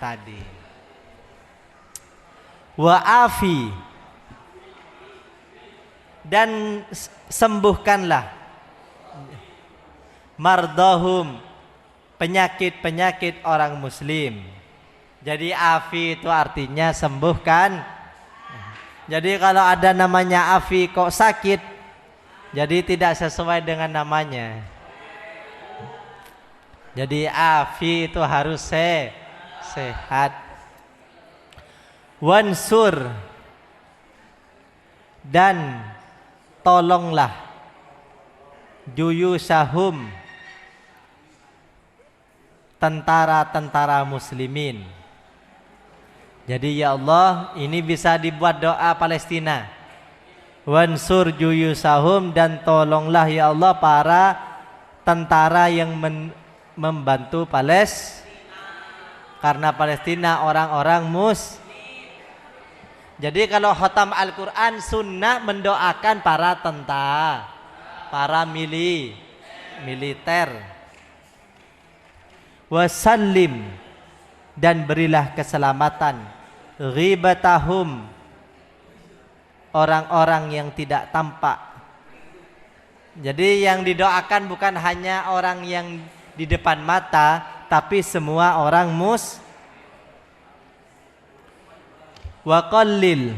tadi. Wa afi, dan sembuhkanlah mardahum, penyakit-penyakit orang muslim. Jadi afi itu artinya sembuhkan. Jadi kalau ada namanya afi kok sakit, jadi tidak sesuai dengan namanya. Jadi afi itu harus sehat. Wansur, dan tolonglah juyusahum, tentara-tentara muslimin. Jadi ya Allah, ini bisa dibuat doa Palestina. Wansur juyusahum, dan tolonglah ya Allah para tentara yang membantu Palestina. Karena Palestina orang-orang Jadi kalau khatam Al-Quran sunnah mendoakan para tentara, para militer. Wasallim, dan berilah keselamatan ghibatahum, orang-orang yang tidak tampak. Jadi yang didoakan bukan hanya orang yang di depan mata, tapi semua orang wa qallil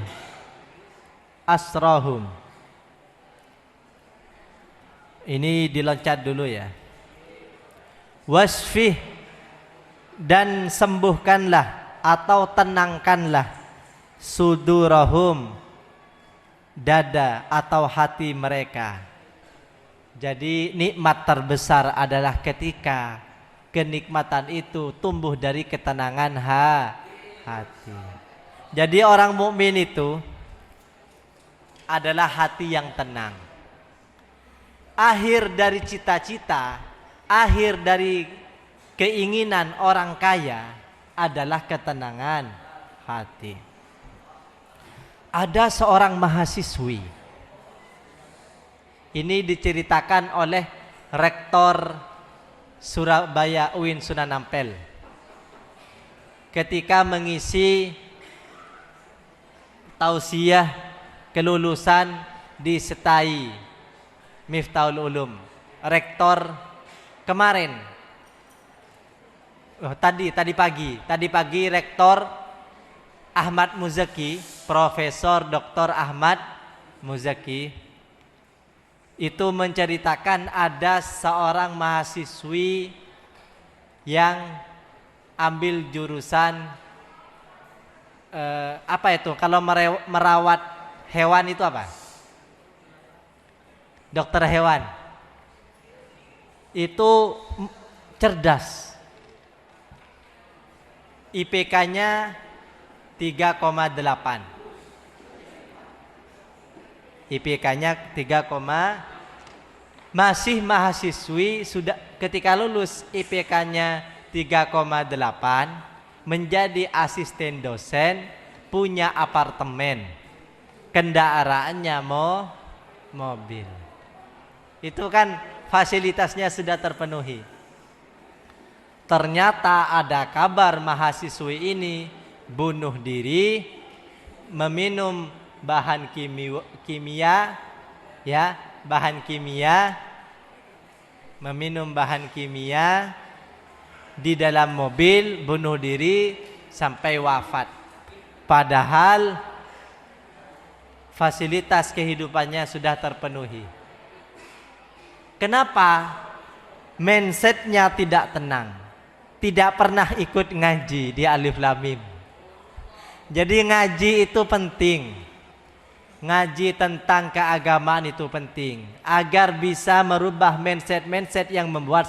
asrahum. Ini diloncat dulu ya. Wasfih, dan sembuhkanlah atau tenangkanlah sudurahum, dada atau hati mereka. Jadi nikmat terbesar adalah ketika kenikmatan itu tumbuh dari ketenangan hati. Jadi orang mukmin itu adalah hati yang tenang. Akhir dari cita-cita, akhir dari keinginan orang kaya adalah ketenangan hati. Ada seorang mahasiswi. Ini diceritakan oleh Rektor Surabaya UIN Sunan Ampel. Ketika mengisi tausiah kelulusan di Setai Miftahul Ulum, rektor kemarin, tadi pagi rektor Ahmad Muzaki, Profesor Dr. Ahmad Muzaki itu menceritakan ada seorang mahasiswi yang ambil jurusan apa itu? Kalau merawat hewan itu apa? Dokter hewan. Itu cerdas. IPK-nya 3,8. IPK-nya 3, masih mahasiswi, sudah ketika lulus IPK-nya 3,8. Menjadi asisten dosen, punya apartemen, kendaraannya mobil. Itu kan fasilitasnya sudah terpenuhi. Ternyata ada kabar mahasiswi ini bunuh diri, meminum bahan kimia, meminum bahan kimia di dalam mobil, bunuh diri sampai wafat. Padahal fasilitas kehidupannya sudah terpenuhi. Kenapa? Mindsetnya tidak tenang, tidak pernah ikut ngaji di Alif Lam Mim. Jadi ngaji itu penting, ngaji tentang keagamaan itu penting, agar bisa merubah mindset yang membuat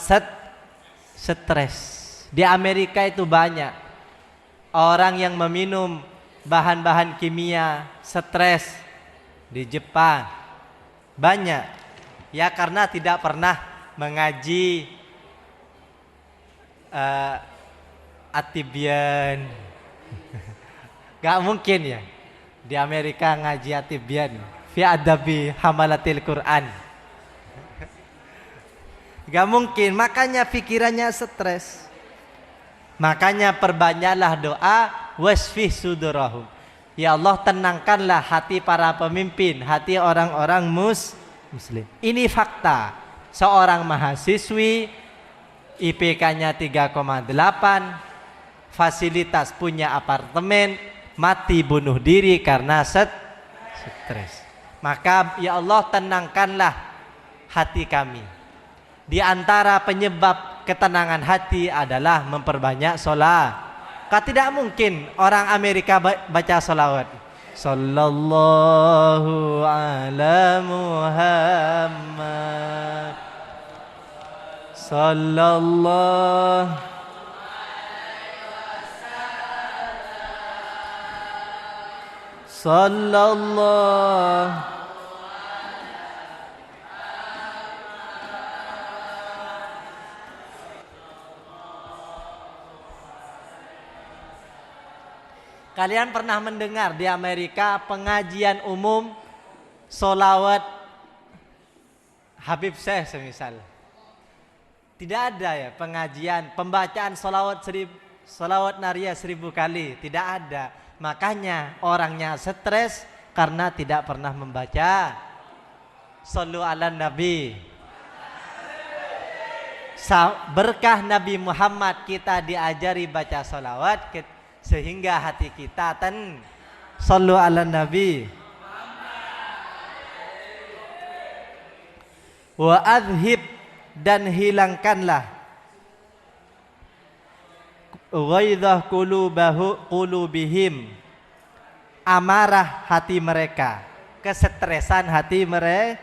stres. Di Amerika itu banyak orang yang meminum bahan-bahan kimia stres. Di Jepang banyak, ya karena tidak pernah mengaji atibian. Gak mungkin ya di Amerika ngaji atibian fi adabi hamalatil Quran. Gak mungkin, makanya pikirannya stres. Makanya perbanyaklah doa wasfih sudurahum. Ya Allah, tenangkanlah hati para pemimpin, hati orang-orang muslim. Ini fakta. Seorang mahasiswi IPK-nya 3,8, fasilitas, punya apartemen, mati bunuh diri karena stres. Maka ya Allah, tenangkanlah hati kami. Di antara penyebab ketenangan hati adalah memperbanyak sholat. Tidak mungkin orang Amerika baca sholawat. Sallallahu ala Muhammad. Sallallahu. Sallallahu. Kalian pernah mendengar di Amerika pengajian umum solawat Habib Syekh semisal? Tidak ada ya pengajian pembacaan solawat Naria 1000 kali, tidak ada. Makanya orangnya stres karena tidak pernah membaca. Shollu ala Nabi. Berkah Nabi Muhammad kita diajari baca solawat, sehingga hati kita Shollu ala Nabi. Wa adhib, dan hilangkanlah ghaidzah qulubihim, amarah hati mereka, kesetresan hati mereka.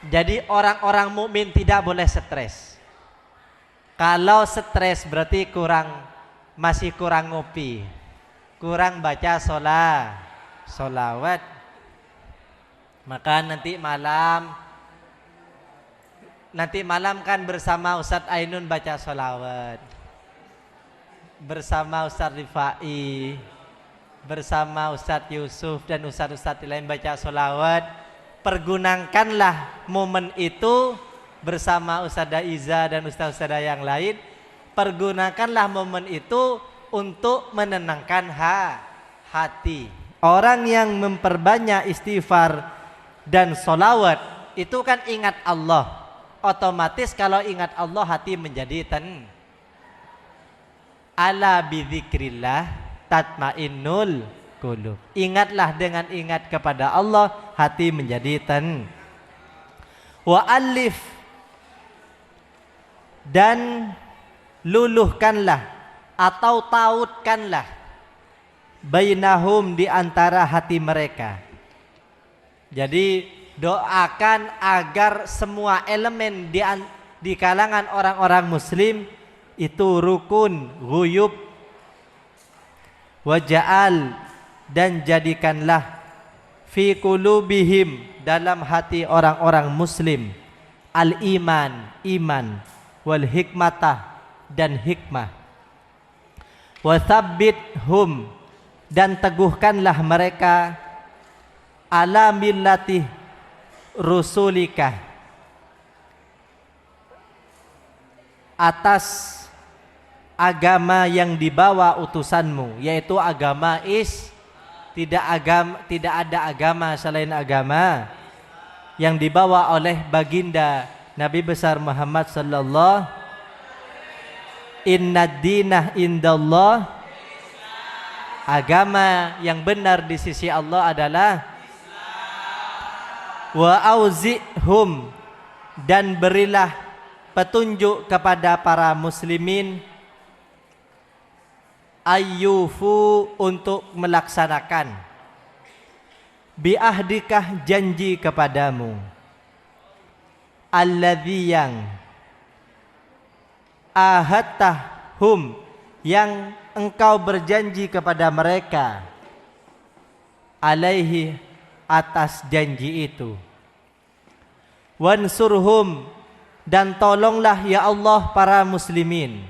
Jadi orang-orang mukmin tidak boleh stres. Kalau stres berarti masih kurang ngopi, kurang baca solawat. Maka nanti malam kan bersama Ustadz Ainun baca solawat, bersama Ustadz Rifai, bersama Ustadz Yusuf dan Ustadz lain baca solawat. Pergunakanlah momen itu bersama Ustadzah Iza dan Ustadzah yang lain. Pergunakanlah momen itu untuk menenangkan hati. Orang yang memperbanyak istighfar dan solawat itu kan ingat Allah. Otomatis kalau ingat Allah hati menjadi ala bidzikrillah tatmainnul qulub. Ingatlah, dengan ingat kepada Allah hati menjadi wa alif, dan luluhkanlah atau tautkanlah bainahum, di antara hati mereka. Jadi doakan agar semua elemen di kalangan orang-orang muslim itu rukun, ghuyub, waja'al, dan jadikanlah fi qulubihim, dalam hati orang-orang muslim, al-iman, iman, wal hikmatah, dan hikmah, wa tsabbithum, dan teguhkanlah mereka ala millatih rusulika, atas agama yang dibawa utusanmu, yaitu agama tidak ada agama selain agama yang dibawa oleh baginda Nabi besar Muhammad sallallahu. Innad dinah indallah, agama yang benar di sisi Allah adalah wa auzihum, dan berilah petunjuk kepada para muslimin ayyufu, untuk melaksanakan biahdikah, janji kepadamu, alladzi, yang ahadtahum, yang engkau berjanji kepada mereka, alaihi, atas janji itu, wansurhum, dan tolonglah ya Allah para muslimin,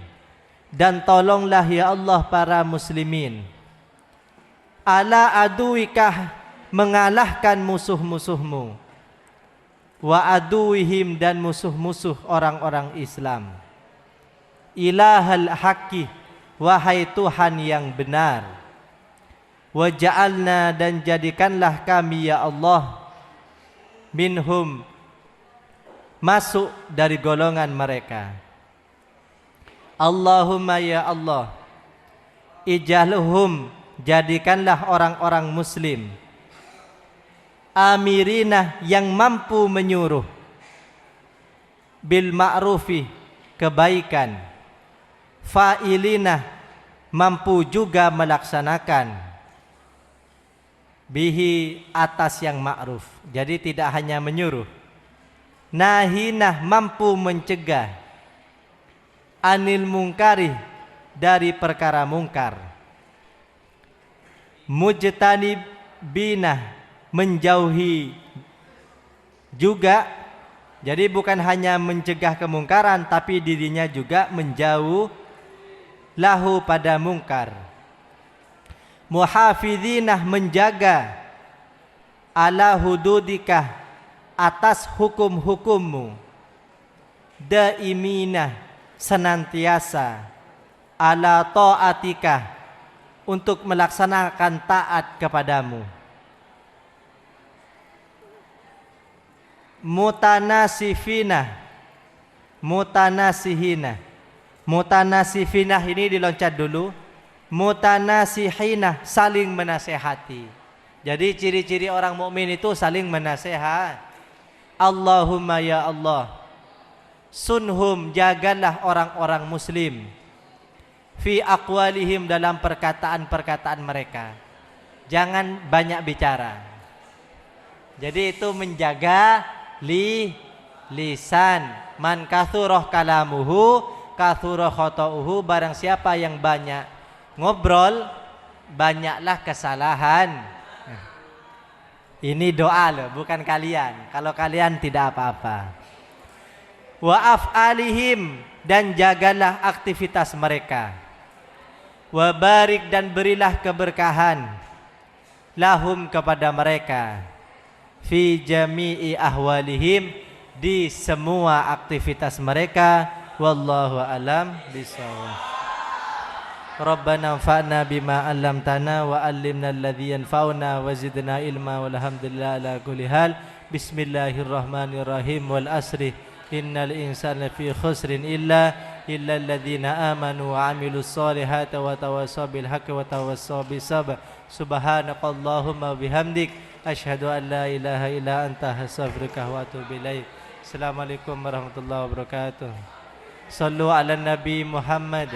dan tolonglah ya Allah para muslimin, ala aduwikah, mengalahkan musuh-musuhmu, wa aduwihim, dan musuh-musuh orang-orang Islam, ilahal haqqi, wahai Tuhan yang benar. Waja'alna, dan jadikanlah kami ya Allah, minhum, masuk dari golongan mereka. Allahumma ya Allah, ij'alhum, jadikanlah orang-orang muslim, amirina, yang mampu menyuruh, bil ma'rufi, kebaikan, fa'ilina, mampu juga melaksanakan, bihi, atas yang ma'ruf. Jadi tidak hanya menyuruh. Nahinah, mampu mencegah, anil mungkari, dari perkara mungkar. Mujtanibina, menjauhi juga. Jadi bukan hanya mencegah kemungkaran, tapi dirinya juga menjauh lahu pada mungkar. Muhafidzinah, menjaga, ala hududikah, atas hukum-hukummu. Daiminah, senantiasa, ala ta'atikah, untuk melaksanakan taat kepadamu. Mutanasifina, mutanasihina. Mutanasifinah ini diloncat dulu. Mutanasihina, saling menasehati. Jadi ciri-ciri orang mukmin itu saling menasehat. Allahumma ya Allah, sunhum, jagalah orang-orang muslim, fi aqwalihim, dalam perkataan-perkataan mereka. Jangan banyak bicara. Jadi itu menjaga lisan. Man kathuroh kalamuhu kathuroh khota'uhu, barang siapa yang banyak ngobrol, banyaklah kesalahan. Ini doa loh, bukan kalian. Kalau kalian tidak apa-apa. Wa af'alihim, dan jagalah aktivitas mereka. Wa barik, dan berilah keberkahan, lahum, kepada mereka, fi jami'i ahwalihim, di semua aktivitas mereka. Wallahu alam bishawab. Rabbana anfa'na bima 'allamtana wa 'allimna alladhi yanfa'una wa zidna ilma, walhamdulillah ala kulli hal. Bismillahirrahmanirrahim. Wal asri innal insana fi khusrin illa alladhina amanu wa 'amilus solihati wa tawassaw bil haqqi wa tawassaw bis sabr. Subhanakallahumma bihamdik asyhadu an la ilaha illa anta astaghfiruka wa atubu ilaik. Assalamualaikum warahmatullahi wabarakatuh. Sallu ala Nabi Muhammad.